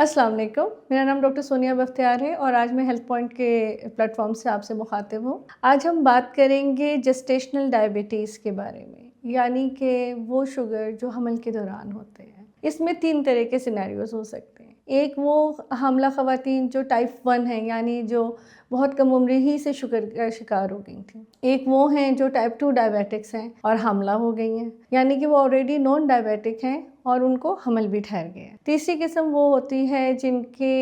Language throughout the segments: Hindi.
अस्सलाम वालेकुम। मेरा नाम डॉक्टर सोनिया बख्तियार है और आज मैं हेल्थ पॉइंट के प्लेटफॉर्म से आपसे मुखातिब हूँ। आज हम बात करेंगे जेस्टेशनल डायबिटीज़ के बारे में, यानी कि वो शुगर जो हमल के दौरान होते हैं। इसमें 3 तरह के सिनेरियोज़ हो सकते हैं। एक वो हामला ख़वातीन जो टाइप 1 हैं, यानी जो बहुत कम उम्र ही से शुगर का शिकार हो गई थी। एक वो हैं जो टाइप 2 डायबिटिक्स हैं और हामला हो गई हैं, यानी कि वो ऑलरेडी नॉन डायबिटिक हैं और उनको हमल भी ठहर गया। तीसरी किस्म वो होती है जिनके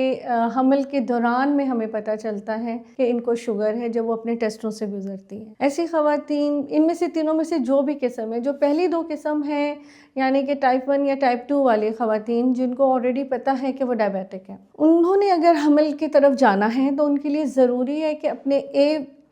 हमल के दौरान में हमें पता चलता है कि इनको शुगर है, जब वो अपने टेस्टों से गुजरती हैं। ऐसी ख़वातीन, इनमें से तीनों में से जो भी किस्म है, जो पहली 2 किस्म है यानी कि टाइप 1 या टाइप 2 वाली ख़वातीन जिनको ऑलरेडी पता है कि वो डायबिटिक है, उन्होंने अगर हमल की तरफ जाना है तो उनके लिए ज़रूरी है कि अपने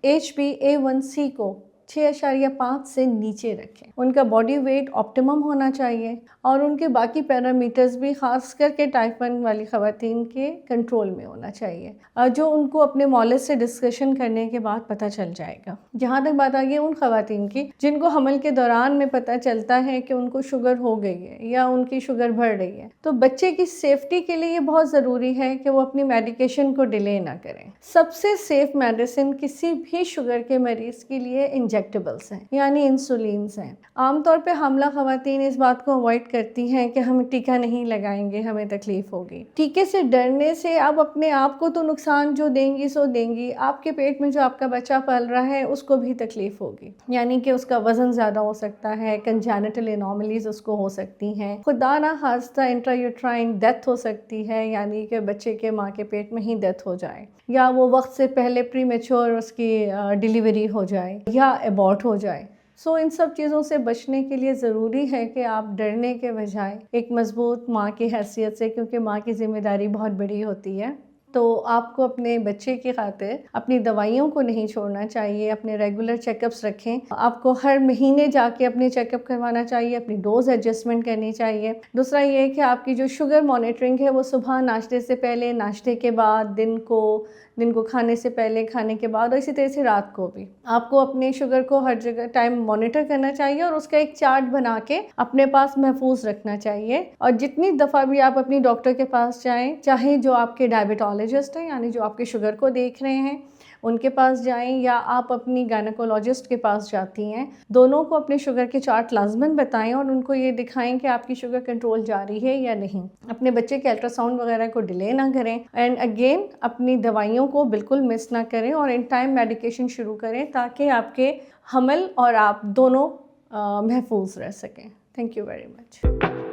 HbA1c को 6.5 से नीचे रखें। उनका बॉडी वेट ऑप्टिमम होना चाहिए और उनके बाकी पैरामीटर्स भी ख़ास करके टाइप 1 वाली ख़वातीन के कंट्रोल में होना चाहिए, जो उनको अपने मौलद से डिस्कशन करने के बाद पता चल जाएगा। जहाँ तक बात आ गई उन ख़वातीन की जिनको हमल के दौरान में पता चलता है कि उनको शुगर हो गई है या उनकी शुगर बढ़ रही है, तो बच्चे की सेफ्टी के लिए ये बहुत ज़रूरी है कि वो अपनी मेडिकेशन को डिले ना करें। सबसे सेफ मेडिसिन किसी भी शुगर के मरीज़ के लिए इंजेक्टेबल्स हैं, यानी इंसुलिन्स हैं। आमतौर पे हामला ख़वातीन इस बात को अवॉइड करती हैं कि हम टीका नहीं लगाएंगे, हमें तकलीफ़ होगी। टीके से डरने से आप अपने आप को तो नुकसान जो देंगी सो देंगी, आपके पेट में जो आपका बच्चा पल रहा है उसको भी तकलीफ़ होगी, यानी कि उसका वज़न ज़्यादा हो सकता है, कंजेनिटल एनोमलीज़ उसको हो सकती हैं, खुदा ना खास्ता इंट्रायूट्राइन डेथ हो सकती है, यानी कि बच्चे के माँ के पेट में ही डेथ हो जाए, या वो वक्त से पहले प्रीमेच्योर उसकी डिलीवरी हो जाए या एबॉर्ट हो जाए। सो इन सब चीज़ों से बचने के लिए ज़रूरी है कि आप डरने के बजाय एक मज़बूत माँ की हैसियत से, क्योंकि माँ की ज़िम्मेदारी बहुत बड़ी होती है, तो आपको अपने बच्चे की खातिर अपनी दवाइयों को नहीं छोड़ना चाहिए। अपने रेगुलर चेकअप्स रखें। आपको हर महीने जाके अपने चेकअप करवाना चाहिए, अपनी डोज एडजस्टमेंट करनी चाहिए। दूसरा ये है कि आपकी जो शुगर मॉनिटरिंग है वो सुबह नाश्ते से पहले, नाश्ते के बाद, दिन को खाने से पहले, खाने के बाद और इसी तरह से रात को भी आपको अपने शुगर को हर जगह टाइम मॉनिटर करना चाहिए और उसका एक चार्ट बना के अपने पास महफूज रखना चाहिए। और जितनी दफ़ा भी आप अपनी डॉक्टर के पास जाएं, चाहे जो आपके डायबिटोलॉजिस्ट हैं यानी जो आपके शुगर को देख रहे हैं उनके पास जाएं, या आप अपनी गायनेकोलॉजिस्ट के पास जाती हैं, दोनों को अपने शुगर के चार्ट लाजमन बताएं और उनको ये दिखाएं कि आपकी शुगर कंट्रोल जारी है या नहीं। अपने बच्चे के अल्ट्रासाउंड वगैरह को डिले ना करें एंड अगेन अपनी दवाइयों को बिल्कुल मिस ना करें और इन टाइम मेडिकेशन शुरू करें ताकि आपके हमल और आप दोनों महफूज रह सकें। Thank you very much.